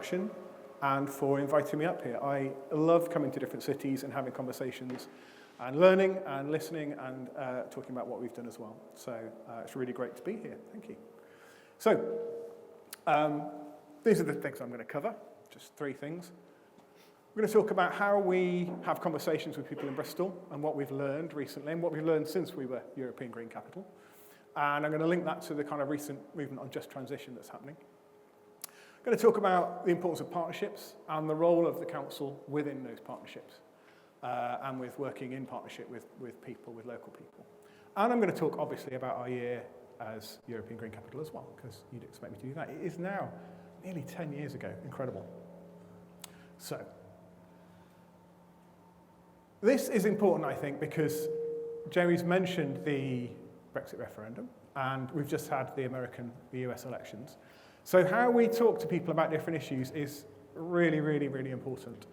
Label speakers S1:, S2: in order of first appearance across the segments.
S1: introduction and for inviting me up here. I love coming to different cities and having conversations and learning and listening and talking about what we've done as well. So it's really great to be here. Thank you. So these are the things I'm going to cover, just 3 things. We're going to talk about how we have conversations with people in Bristol and what we've learned recently and what we've learned since we were European Green Capital. And I'm going to link that to the kind of recent movement on just transition that's happening. I'm going to talk about the importance of partnerships and the role of the council within those partnerships and with working in partnership with people, with local people. And I'm going to talk, obviously, about our year as European Green Capital as well, because you'd expect me to do that. It is now nearly 10 years ago. Incredible. So this is important, I think, because Jerry's mentioned the Brexit referendum, and we've just had the US elections. So how we talk to people about different issues is really, really, really important.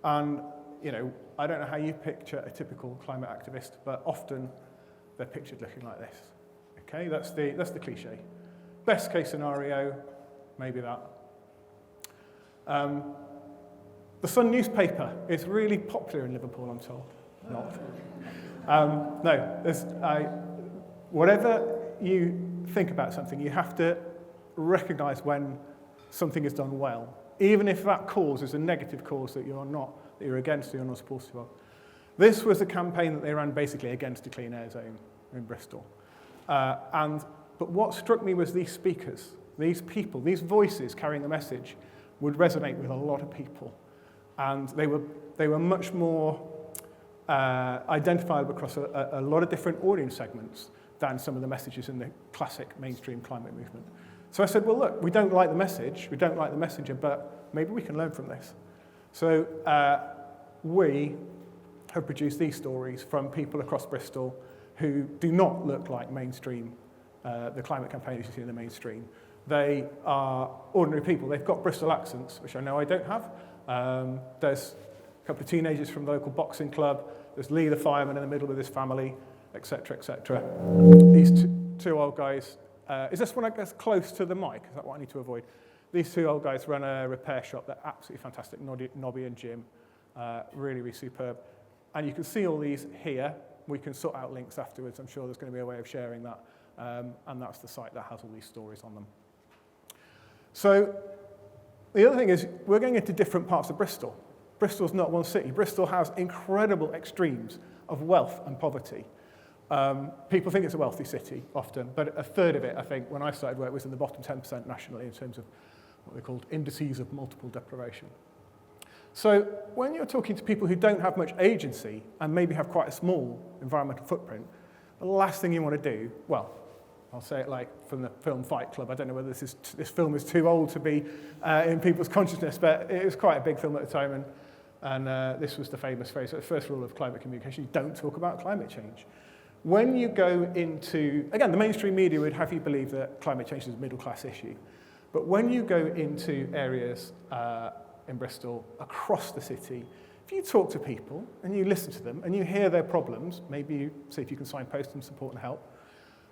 S1: And, you know, I don't know how you picture a typical climate activist, but often they're pictured looking like this. Okay, that's the cliche. Best case scenario, maybe that. The Sun newspaper is really popular in Liverpool, I'm told. Not. No, whatever you think about something, you have to recognise when something is done well, even if that cause is a negative cause that you're against or you're not supportive of. This was a campaign that they ran basically against the clean air zone in Bristol. But what struck me was these speakers, these people, these voices carrying the message would resonate with a lot of people. And they were much more identifiable across a lot of different audience segments than some of the messages in the classic mainstream climate movement. So I said, well, look, we don't like the message, we don't like the messenger, but maybe we can learn from this. So we have produced these stories from people across Bristol who do not look like mainstream, the climate campaigners you see in the mainstream. They are ordinary people. They've got Bristol accents, which I know I don't have. There's a couple of teenagers from the local boxing club. There's Lee the fireman in the middle with his family, etc., etc. These two old guys. Is this one I guess close to the mic? Is that what I need to avoid? These 2 old guys run a repair shop. They're absolutely fantastic. Nobby and Jim. Really, really superb. And you can see all these here. We can sort out links afterwards. I'm sure there's going to be a way of sharing that. And that's the site that has all these stories on them. So the other thing is we're going into different parts of Bristol. Bristol's not one city. Bristol has incredible extremes of wealth and poverty. People think it's a wealthy city often, but a third of it, I think, when I started work, was in the bottom 10% nationally in terms of what they called indices of multiple deprivation. So when you're talking to people who don't have much agency and maybe have quite a small environmental footprint, the last thing you want to do, well, I'll say it like from the film Fight Club. I don't know whether this film is too old to be in people's consciousness, but it was quite a big film at the time, and this was the famous phrase, the first rule of climate communication, you don't talk about climate change. When you go into, again, the mainstream media would have you believe that climate change is a middle-class issue, but when you go into areas in Bristol, across the city, if you talk to people and you listen to them and you hear their problems, maybe you see if you can signpost them, support and help,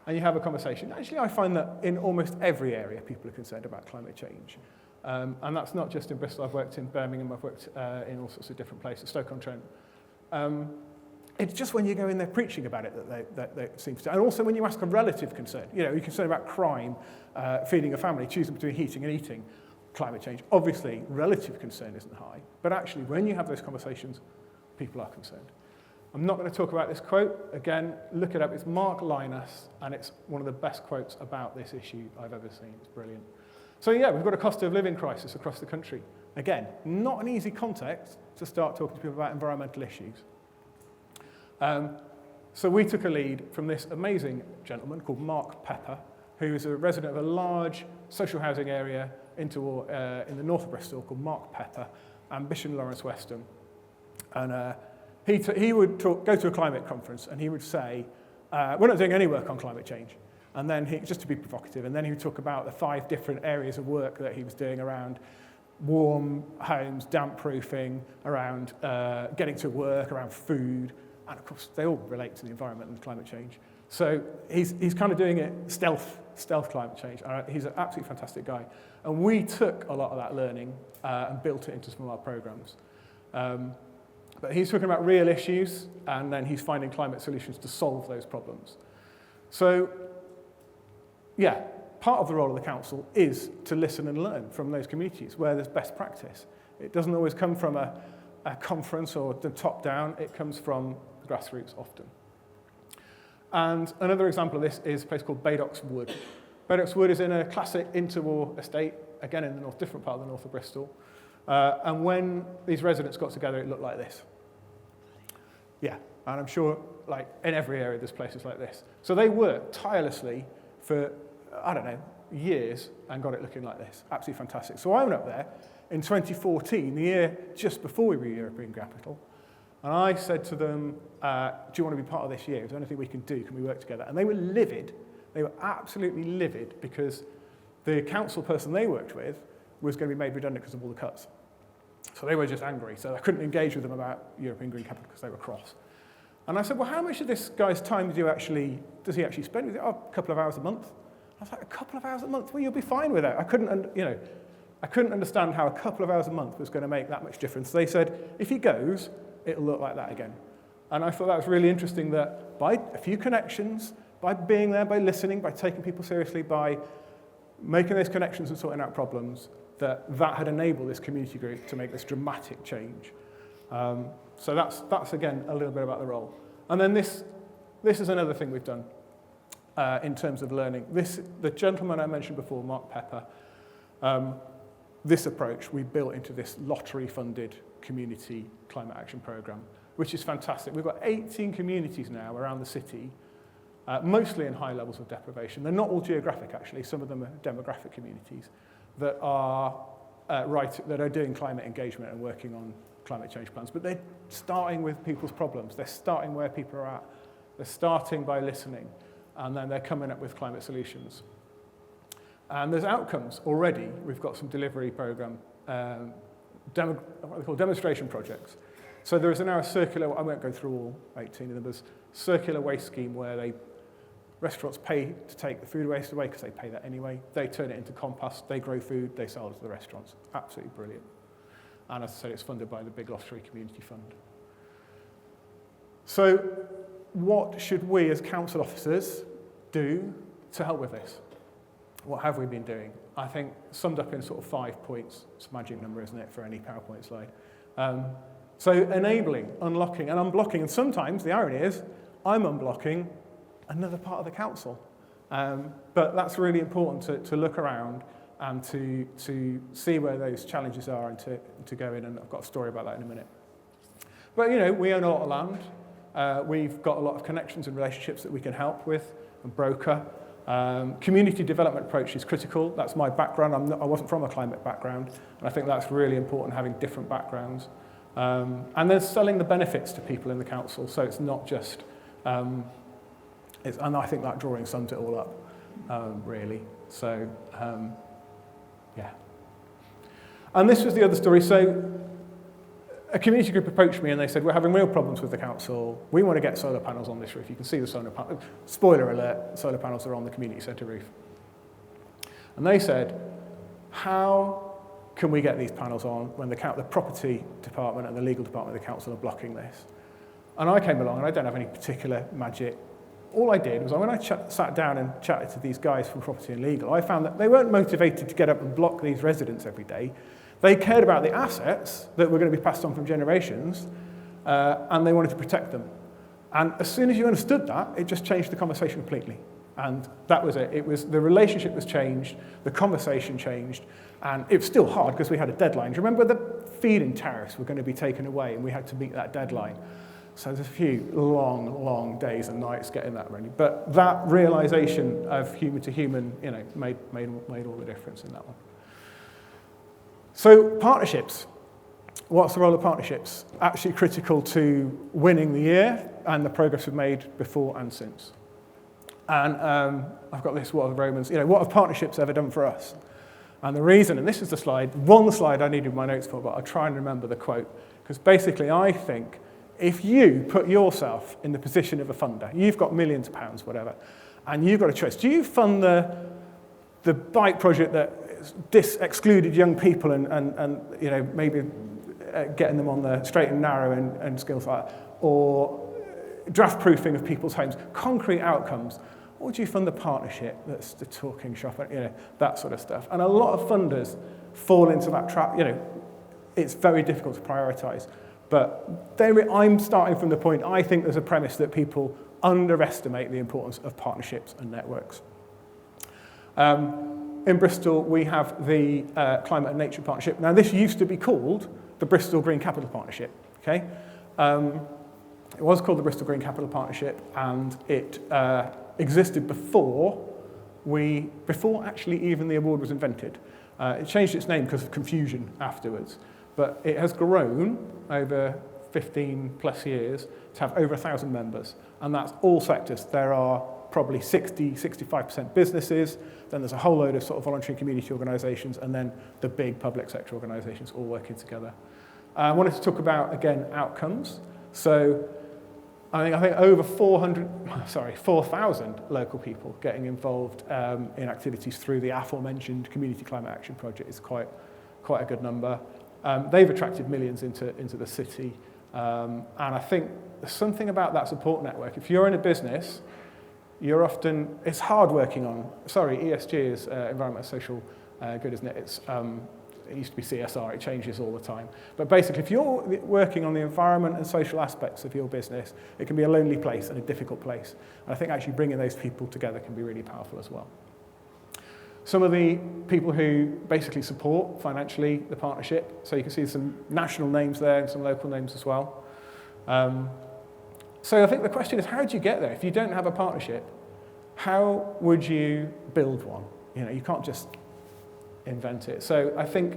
S1: and you have a conversation. Actually, I find that in almost every area, people are concerned about climate change. And that's not just in Bristol. I've worked in Birmingham. I've worked in all sorts of different places, Stoke-on-Trent. It's just when you go in there preaching about it that they seem to. And also when you ask a relative concern, you know, you're concerned about crime, feeding a family, choosing between heating and eating, climate change. Obviously, relative concern isn't high. But actually, when you have those conversations, people are concerned. I'm not going to talk about this quote. Again, look it up. It's Mark Linus, and it's one of the best quotes about this issue I've ever seen. It's brilliant. So yeah, we've got a cost of living crisis across the country. Again, not an easy context to start talking to people about environmental issues. So we took a lead from this amazing gentleman called Mark Pepper, who is a resident of a large social housing area in the north of Bristol called Mark Pepper, Ambition Lawrence Weston. And he would go to a climate conference and he would say, we're not doing any work on climate change. And then just to be provocative, and then he would talk about the 5 different areas of work that he was doing around warm homes, damp proofing, around getting to work, around food. And of course, they all relate to the environment and climate change. So he's kind of doing it stealth climate change. He's an absolutely fantastic guy. And we took a lot of that learning and built it into some of our programs. But he's talking about real issues, and then he's finding climate solutions to solve those problems. So, yeah, part of the role of the council is to listen and learn from those communities where there's best practice. It doesn't always come from a conference or the top down, it comes from the grassroots often. And another example of this is a place called Badock's Wood. Badock's Wood is in a classic interwar estate, again in the north, different part of the north of Bristol. And when these residents got together, it looked like this. Yeah, and I'm sure like in every area there's places like this. So they worked tirelessly for, I don't know, years and got it looking like this. Absolutely fantastic. So I went up there in 2014, the year just before we were European capital, and I said to them, do you want to be part of this year? Is there anything we can do? Can we work together? And they were livid. They were absolutely livid because the council person they worked with was going to be made redundant because of all the cuts. So they were just angry. So I couldn't engage with them about European Green Capital because they were cross. And I said, well, how much of this guy's time does he actually spend with it? Oh, a couple of hours a month. I was like, a couple of hours a month? Well, you'll be fine with it. I couldn't understand how a couple of hours a month was going to make that much difference. They said, if he goes, it'll look like that again. And I thought that was really interesting that by a few connections, by being there, by listening, by taking people seriously, by making those connections and sorting out problems, that had enabled this community group to make this dramatic change. So that's again, a little bit about the role. And then this is another thing we've done in terms of learning. The gentleman I mentioned before, Mark Pepper, this approach we built into this lottery-funded community climate action program, which is fantastic. We've got 18 communities now around the city, mostly in high levels of deprivation. They're not all geographic, actually. Some of them are demographic communities that are doing climate engagement and working on climate change plans. But they're starting with people's problems. They're starting where people are at. They're starting by listening, and then they're coming up with climate solutions. And there's outcomes already. We've got some delivery program, what they call demonstration projects. So there is now a circular, I won't go through all 18 of them, there's a circular waste scheme where restaurants pay to take the food waste away because they pay that anyway. They turn it into compost, they grow food, they sell it to the restaurants. Absolutely brilliant. And as I said, it's funded by the Big Lottery Community Fund. So what should we as council officers do to help with this? What have we been doing? I think summed up in sort of 5 points. It's a magic number, isn't it, for any PowerPoint slide? So enabling, unlocking, and unblocking. And sometimes, the irony is, I'm unblocking another part of the council. But that's really important to look around and to see where those challenges are and to go in. And I've got a story about that in a minute. But, we own a lot of land. We've got a lot of connections and relationships that we can help with and broker. Community development approach is critical. That's my background. I wasn't from a climate background, and I think that's really important, having different backgrounds. And then selling the benefits to people in the council, so it's not just, and I think that drawing sums it all up, really. So, yeah. And this was the other story. So a community group approached me and they said, we're having real problems with the council. We want to get solar panels on this roof. You can see the solar panels. Spoiler alert, solar panels are on the community centre roof. And they said, how can we get these panels on when the property department and the legal department of the council are blocking this? And I came along, and I don't have any particular magic. All I did was when I sat down and chatted to these guys from property and legal, I found that they weren't motivated to get up and block these residents every day. They cared about the assets that were going to be passed on from generations, and they wanted to protect them. And as soon as you understood that, it just changed the conversation completely. And that was it. The relationship was changed, the conversation changed, and it was still hard because we had a deadline. Do you remember the feed-in tariffs were going to be taken away, and we had to meet that deadline? So there's a few long, long days and nights getting that ready. But that realization of human to human, made all the difference in that one. So partnerships. What's the role of partnerships? Actually critical to winning the year and the progress we've made before and since. And I've got this, what are the Romans? What have partnerships ever done for us? And the reason, and this is the slide, one slide I needed my notes for, but I'll try and remember the quote. Because basically I think if you put yourself in the position of a funder, you've got millions of pounds, whatever, and you've got a choice. Do you fund the bike project that excluded young people and maybe getting them on the straight and narrow and skills like that, or draft proofing of people's homes, concrete outcomes, or do you fund the partnership that's the talking shop, that sort of stuff? And a lot of funders fall into that trap. It's very difficult to prioritise. But I'm starting from the point, I think there's a premise that people underestimate the importance of partnerships and networks. In Bristol, we have the Climate and Nature Partnership. Now, this used to be called the Bristol Green Capital Partnership, okay? It was called the Bristol Green Capital Partnership, and it existed before actually even the award was invented. It changed its name because of confusion afterwards, but it has grown over 15 plus years to have over 1,000 members, and that's all sectors. There are probably 65% businesses, then there's a whole load of sort of voluntary community organisations, and then the big public sector organisations all working together. I wanted to talk about, again, outcomes. So I think over 4,000 local people getting involved in activities through the aforementioned Community Climate Action Project is quite a good number. They've attracted millions into the city, and I think there's something about that support network. If you're in a business, it's hard working on, ESG is environmental social good, isn't it? It used to be CSR, it changes all the time. But basically, if you're working on the environment and social aspects of your business, it can be a lonely place and a difficult place. And I think actually bringing those people together can be really powerful as well. Some of the people who basically support financially the partnership, so you can see some national names there and some local names as well. So I think the question is, how do you get there? If you don't have a partnership, how would you build one? You can't just invent it. So I think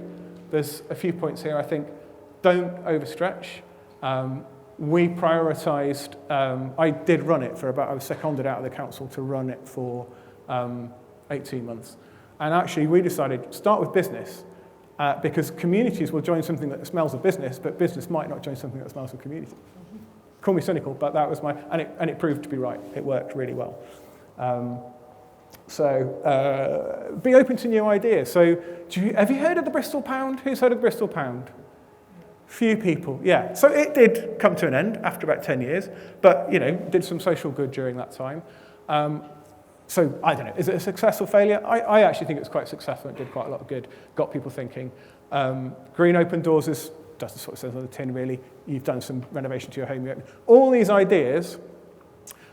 S1: there's a few points here. I think don't overstretch. We prioritised, I did run it I was seconded out of the council to run it for 18 months. And actually we decided, start with business, because communities will join something that smells of business, but business might not join something that smells of community. Call me cynical, but that was and it proved to be right. It worked really well. So be open to new ideas. So have you heard of the Bristol Pound? Who's heard of the Bristol Pound? Few people, yeah. So it did come to an end after about 10 years, but did some social good during that time. So I don't know, is it a success or failure? I actually think it was quite successful. It did quite a lot of good, got people thinking. Green Open Doors does the sort of says on the tin, really. You've done some renovation to your home. All these ideas,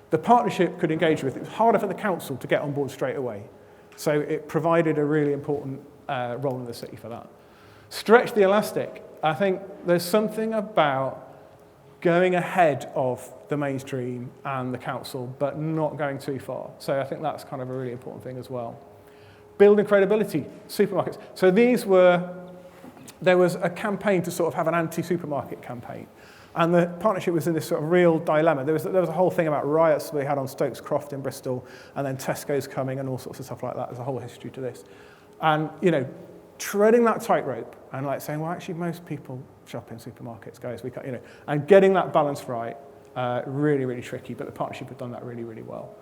S1: the partnership could engage with. It was harder for the council to get on board straight away. So it provided a really important role in the city for that. Stretch the elastic. I think there's something about going ahead of the mainstream and the council, but not going too far. So I think that's kind of a really important thing as well. Building credibility, supermarkets. So there was a campaign to sort of have an anti-supermarket campaign. And the partnership was in this sort of real dilemma. There was a whole thing about riots we had on Stokes Croft in Bristol, and then Tesco's coming and all sorts of stuff like that. There's a whole history to this. And, treading that tightrope and saying, well, actually, most people shop in supermarkets, guys. We can't, and getting that balance right, really, really tricky. But the partnership have done that really, really well.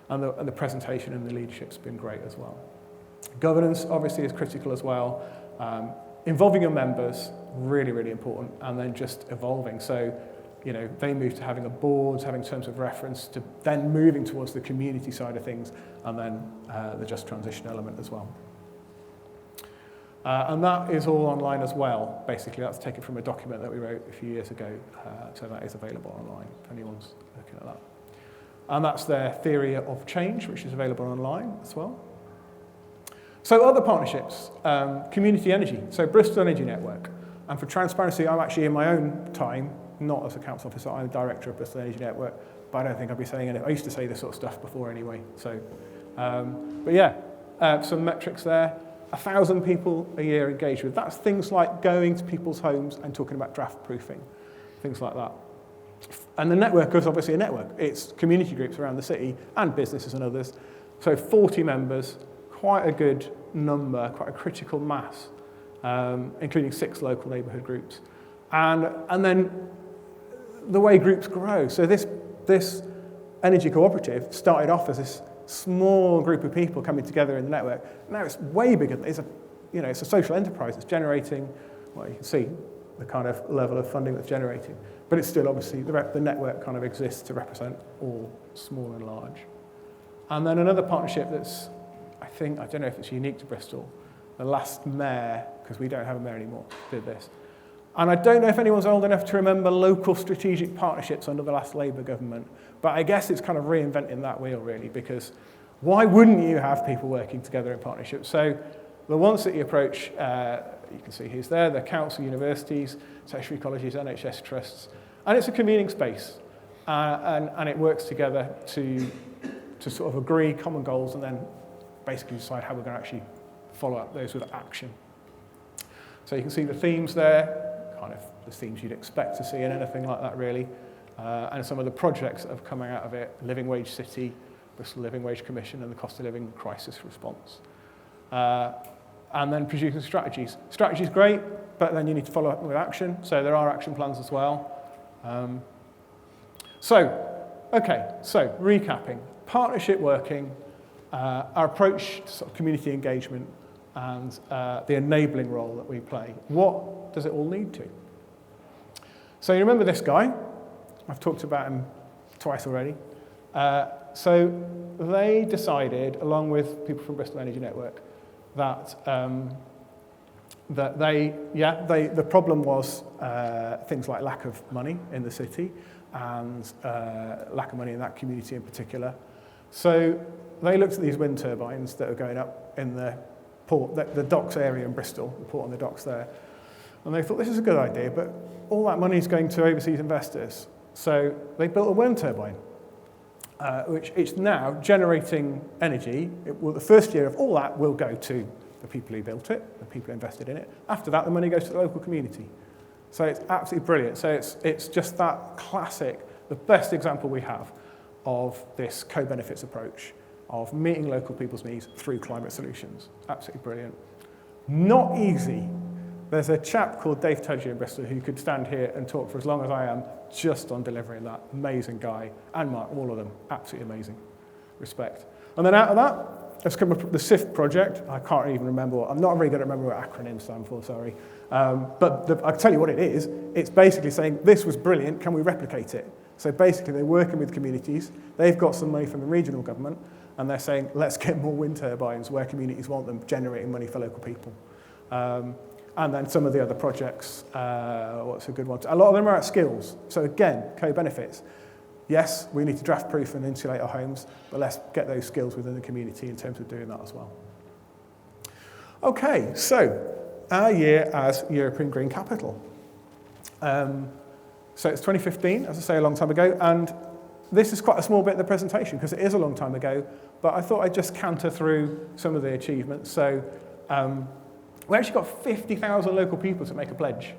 S1: And the presentation and the leadership's been great as well. Governance, obviously, is critical as well. Involving your members, really, really important, and then just evolving. So, they move to having a board, having terms of reference, to then moving towards the community side of things, and then the just transition element as well. And that is all online as well, basically. That's taken from a document that we wrote a few years ago, so that is available online if anyone's looking at that. And that's their theory of change, which is available online as well. So other partnerships, community energy, so Bristol Energy Network. And for transparency, I'm actually in my own time, not as a council officer, I'm the director of Bristol Energy Network, but I don't think I'll be saying anything. I used to say this sort of stuff before anyway. So, but yeah, some metrics there. 1,000 people a year engaged with. That's things like going to people's homes and talking about draft proofing, things like that. And the network is obviously a network. It's community groups around the city and businesses and others. So 40 members, quite a good number, quite a critical mass, including 6 local neighbourhood groups. And then the way groups grow. So this energy cooperative started off as this small group of people coming together in the network. Now it's way bigger. It's a social enterprise. It's generating, well, you can see the kind of level of funding that's generating. But it's still obviously, the network kind of exists to represent all small and large. And then another partnership that's, I don't know if it's unique to Bristol, the last mayor, because we don't have a mayor anymore, did this. And I don't know if anyone's old enough to remember local strategic partnerships under the last Labour government, but I guess it's kind of reinventing that wheel, really, because why wouldn't you have people working together in partnerships? So the ones that you approach, you can see who's there, the council, universities, tertiary colleges, NHS trusts, and it's a convening space, and it works together to sort of agree common goals and then basically decide how we're going to actually follow up those with action. So you can see the themes there, kind of the themes you'd expect to see in anything like that, really, and some of the projects that have come out of it: Living Wage City, Bristol Living Wage Commission, and the Cost of Living Crisis Response. And then producing strategies. Strategy's great, but then you need to follow up with action, so there are action plans as well. So recapping. Partnership working, our approach to sort of community engagement, and the enabling role that we play. What does it all lead to? So you remember this guy? I've talked about him twice already. So they decided, along with people from Bristol Energy Network, that the problem was things like lack of money in the city and lack of money in that community in particular. So they looked at these wind turbines that are going up in the port, the docks area in Bristol, the port on the docks there, and they thought, this is a good idea, but all that money is going to overseas investors. So they built a wind turbine, which it's now generating energy. The first year of all that will go to the people who built it, the people who invested in it. After that, the money goes to the local community. So it's absolutely brilliant. So it's just that classic, the best example we have of this co-benefits approach, of meeting local people's needs through climate solutions. Absolutely brilliant. Not easy. There's a chap called Dave Tudger in Bristol who could stand here and talk for as long as I am just on delivering that. Amazing guy. And Mark, all of them. Absolutely amazing. Respect. And then out of that, let's come up with the SIFT project. I can't even remember I'm not very good at remembering what acronyms stand for, sorry. But I'll tell you what it is. It's basically saying, this was brilliant, can we replicate it? So basically, they're working with communities. They've got some money from the regional government, and they're saying, let's get more wind turbines where communities want them, generating money for local people. And then some of the other projects, what's a good one? A lot of them are at skills. So again, co-benefits. Yes, we need to draft-proof and insulate our homes, but let's get those skills within the community in terms of doing that as well. Okay, so our year as European Green Capital. So it's 2015, as I say, a long time ago, and this is quite a small bit of the presentation because it is a long time ago, but I thought I'd just canter through some of the achievements. So we actually got 50,000 local people to make a pledge.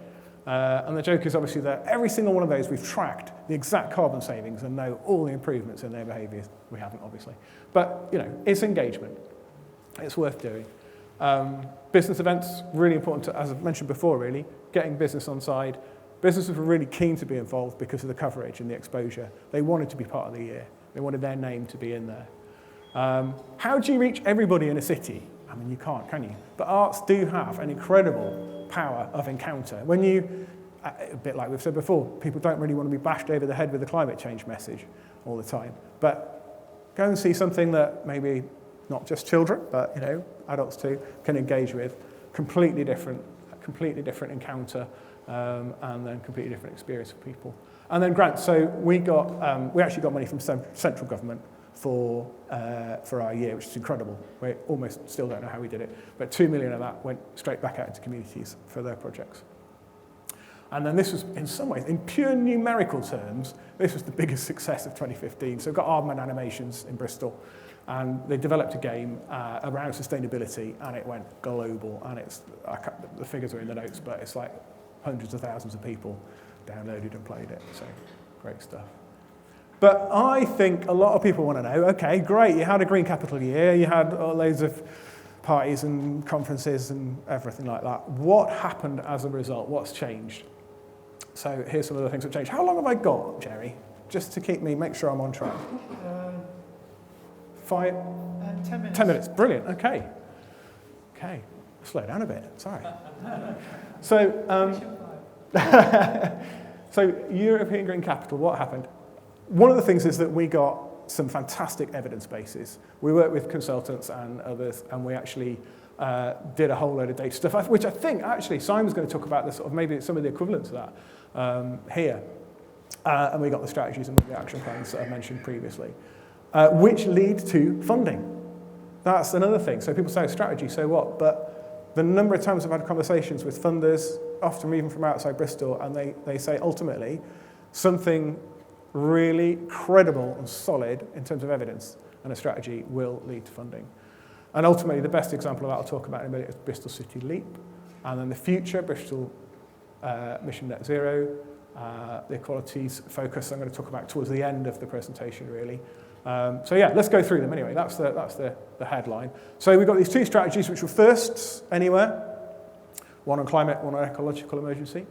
S1: And the joke is obviously that every single one of those we've tracked the exact carbon savings and know all the improvements in their behaviours. We haven't, obviously. But, it's engagement. It's worth doing. Business events, really important, as I've mentioned before, really. Getting business on side. Businesses were really keen to be involved because of the coverage and the exposure. They wanted to be part of the year. They wanted their name to be in there. How do you reach everybody in a city? I mean, you can't, can you? But arts do have an incredible power of encounter. When you, a bit like we've said before, people don't really want to be bashed over the head with a climate change message all the time. But go and see something that maybe not just children, but adults too, can engage with. Completely different encounter, and then completely different experience for people. And then grants. So we actually got money from central government for our year, which is incredible. We almost still don't know how we did it, but 2 million of that went straight back out into communities for their projects. And then this was, in some ways, in pure numerical terms, this was the biggest success of 2015. So we've got Aardman Animations in Bristol, and they developed a game around sustainability, and it went global. And the figures are in the notes, but it's like hundreds of thousands of people downloaded and played it. So great stuff. But I think a lot of people want to know, okay, great, you had a Green Capital year, you had loads of parties and conferences and everything like that. What happened as a result? What's changed? So here's some of the things that changed. How long have I got, Jerry? Just to make sure I'm on track.
S2: 10 minutes.
S1: 10 minutes, brilliant, okay. Slow down a bit, sorry. So, so European Green Capital, what happened? One of the things is that we got some fantastic evidence bases. We worked with consultants and others, and we actually did a whole load of data stuff, which I think actually Simon's going to talk about maybe some of the equivalents of that here. And we got the strategies and the action plans that I mentioned previously, which lead to funding. That's another thing. So people say strategy, so what? But the number of times I've had conversations with funders, often even from outside Bristol, and they say ultimately something really credible and solid in terms of evidence and a strategy will lead to funding. And ultimately the best example of that I'll talk about in a minute is Bristol City Leap, and then the future, Bristol Mission Net Zero, the equalities focus I'm going to talk about towards the end of the presentation really. So yeah, let's go through them anyway. That's the headline. So we've got these two strategies which were firsts anywhere. One on climate, one on ecological emergency.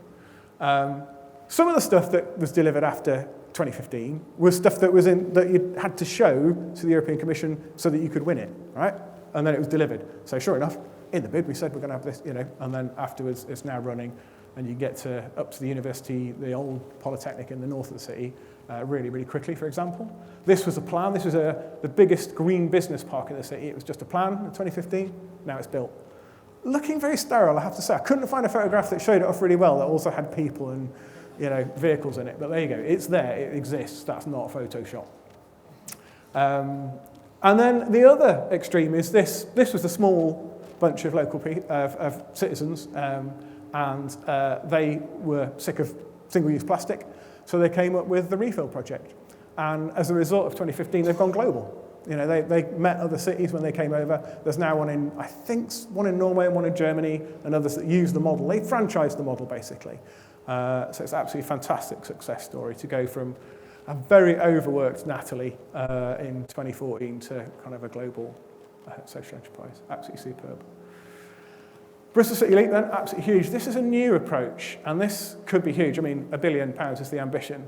S1: Some of the stuff that was delivered after 2015 was stuff that you had to show to the European Commission so that you could win it, right? And then it was delivered. So sure enough, in the bid we said we're going to have this, and then afterwards it's now running, and you get up to the university, the old polytechnic in the north of the city, really, really quickly, for example. This was a plan. This was the biggest green business park in the city. It was just a plan in 2015. Now it's built. Looking very sterile, I have to say. I couldn't find a photograph that showed it off really well that also had people and vehicles in it. But there you go. It's there. It exists. That's not Photoshop. And then the other extreme is this. This was a small bunch of local of citizens, and they were sick of single-use plastic. So they came up with the Refill project. And as a result of 2015, they've gone global. They met other cities when they came over. There's now one in Norway and one in Germany, and others that use the model. They franchised the model, basically. So it's an absolutely fantastic success story to go from a very overworked Natalie in 2014 to kind of a global social enterprise. Absolutely superb. Bristol City Leap then, absolutely huge. This is a new approach, and this could be huge. I mean, £1 billion is the ambition,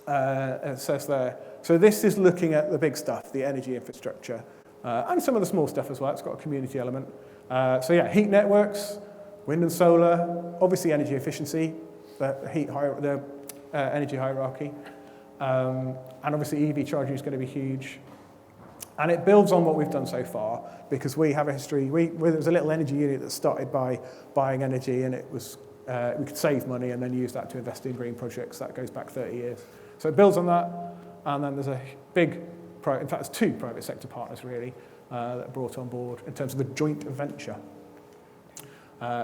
S1: it says there. So this is looking at the big stuff, the energy infrastructure, and some of the small stuff as well. It's got a community element. So yeah, heat networks, wind and solar, obviously energy efficiency, the energy hierarchy, and obviously EV charging is going to be huge. And it builds on what we've done so far, because we have a history. There was a little energy unit that started by buying energy, and it was we could save money and then use that to invest in green projects. That goes back 30 years. So it builds on that, and then there's a big, in fact, there's two private sector partners really that are brought on board in terms of a joint venture.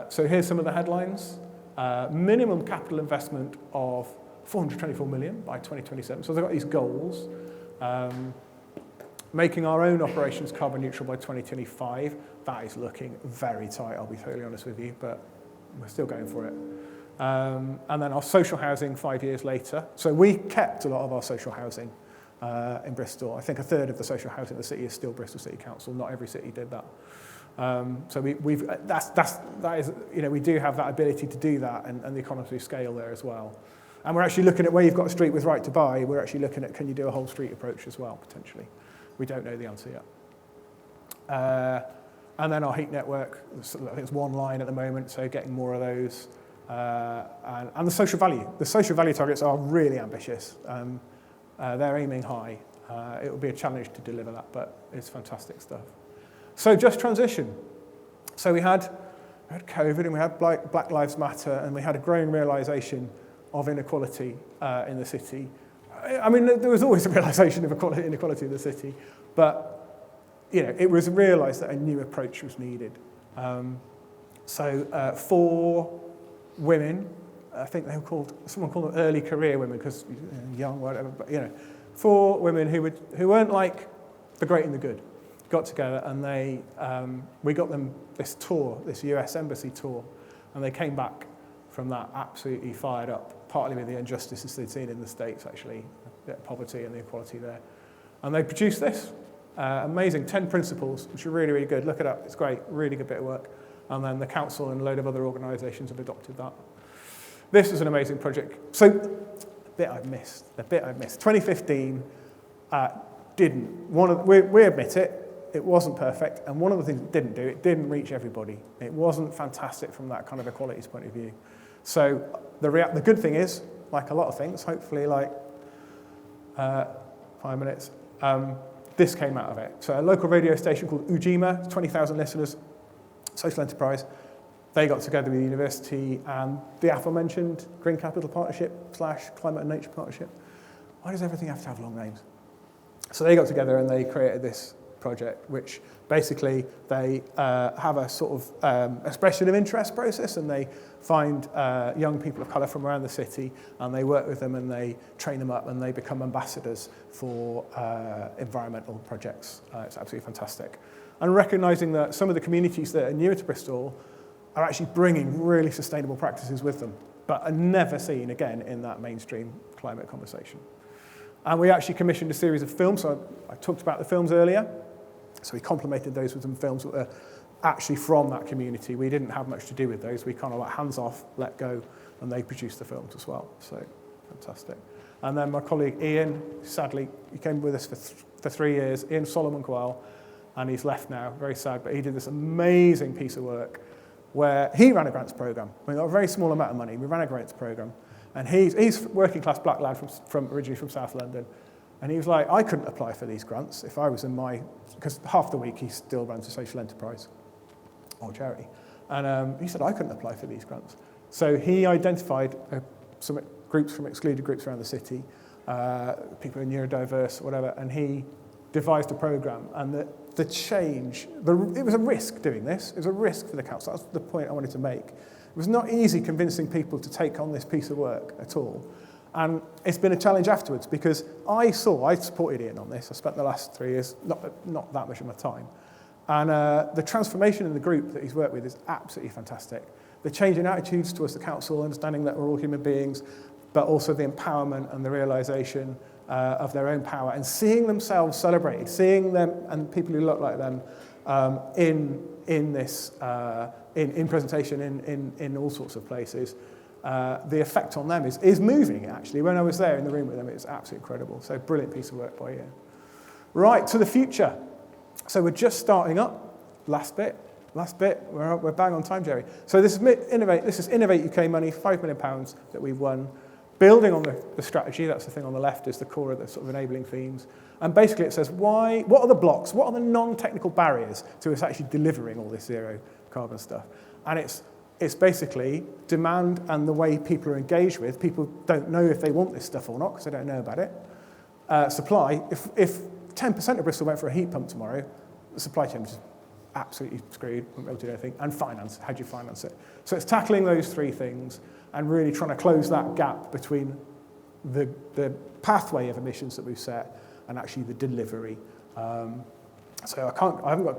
S1: So here's some of the headlines. Minimum capital investment of 424 million by 2027. So they've got these goals. Making our own operations carbon neutral by 2025. That is looking very tight, I'll be totally honest with you, but we're still going for it. And then our social housing 5 years later. So we kept a lot of our social housing in Bristol. I think a third of the social housing in the city is still Bristol City Council. Not every city did that. So that is, we do have that ability to do that, and the economies of scale there as well. And we're actually looking at where you've got a street with right to buy, we're actually looking at can you do a whole street approach as well, potentially. We don't know the answer yet. And then our heat network, I think it's one line at the moment, so getting more of those. And the social value. The social value targets are really ambitious. They're aiming high. It will be a challenge to deliver that, but it's fantastic stuff. So just transition. So we had COVID, and we had Black Lives Matter, and we had a growing realisation of inequality in the city. I mean, there was always a realisation of inequality in the city, but it was realised that a new approach was needed. So 4 women, I think someone called them early career women because young, whatever, but 4 women who weren't like the great and the good, got together, and we got them this tour, this US embassy tour, and they came back from that absolutely fired up, partly with the injustices they'd seen in the States, actually, the poverty and the equality there. And they produced this, amazing 10 principles, which are really, really good. Look it up, it's great, really good bit of work. And then the council and a load of other organisations have adopted that. This is an amazing project. So the bit I've missed. 2015 we admit it wasn't perfect, and one of the things it didn't reach everybody. It wasn't fantastic from that kind of equalities point of view. So the good thing is, like a lot of things, hopefully like 5 minutes, this came out of it. So a local radio station called Ujima, 20,000 listeners, social enterprise, they got together with the university and the aforementioned Green Capital Partnership / Climate and Nature Partnership. Why does everything have to have long names? So they got together and they created this project, which basically they have a sort of expression of interest process, and they find young people of colour from around the city, and they work with them and they train them up, and they become ambassadors for environmental projects. It's absolutely fantastic. And recognising that some of the communities that are newer to Bristol are actually bringing really sustainable practices with them, but are never seen again in that mainstream climate conversation. And we actually commissioned a series of films. So I talked about the films earlier. So we complemented those with some films that were actually from that community. We didn't have much to do with those. We kind of like hands off, let go, and they produced the films as well. So fantastic. And then my colleague Ian, sadly, he came with us for 3 years, Ian Solomon Coyle, and he's left now, very sad, but he did this amazing piece of work where he ran a grants program. We got a very small amount of money. We ran a grants program. And he's a working class black lad originally from South London. And he was like, I couldn't apply for these grants if I was because half the week he still runs a social enterprise or charity. And he said, I couldn't apply for these grants. So he identified some groups from excluded groups around the city, people who are neurodiverse, whatever, and he devised a program. And the change, it was a risk doing this. It was a risk for the council. That's the point I wanted to make. It was not easy convincing people to take on this piece of work at all. And it's been a challenge afterwards, because I supported Ian on this. I spent the last 3 years, not that much of my time. And the transformation in the group that he's worked with is absolutely fantastic. The change in attitudes towards the council, understanding that we're all human beings, but also the empowerment and the realisation of their own power, and seeing themselves celebrated, seeing them and people who look like them in this presentation in all sorts of places. The effect on them is moving, actually. When I was there in the room with them, it was absolutely incredible. So brilliant piece of work by Ian. Right, to the future. So we're just starting up. Last bit. We're bang on time, Jerry. So this is Innovate UK money, £5 million that we've won. Building on the strategy, that's the thing on the left, is the core of the sort of enabling themes. And basically it says, what are the blocks, what are the non-technical barriers to us actually delivering all this zero carbon stuff? And it's basically demand and the way people are engaged with. People don't know if they want this stuff or not because they don't know about it. Supply, if 10% of Bristol went for a heat pump tomorrow, the supply chain was just absolutely screwed, wouldn't be able to do anything. And finance, how do you finance it? So it's tackling those three things and really trying to close that gap between the pathway of emissions that we've set and actually the delivery. So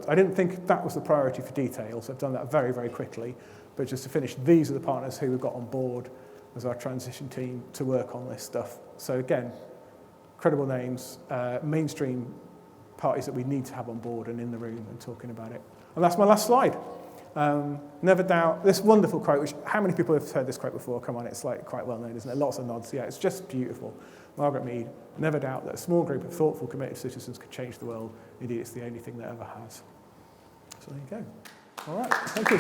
S1: I didn't think that was the priority for details. I've done that very, very quickly. But just to finish, these are the partners who we've got on board as our transition team to work on this stuff. So again, credible names, mainstream parties that we need to have on board and in the room and talking about it. And that's my last slide. Never doubt, this wonderful quote, which how many people have heard this quote before? Come on, it's like quite well known, isn't it? Lots of nods. Yeah, it's just beautiful. Margaret Mead, never doubt that a small group of thoughtful, committed citizens could change the world. Indeed, it's the only thing that ever has. So there you go. All right, thank you.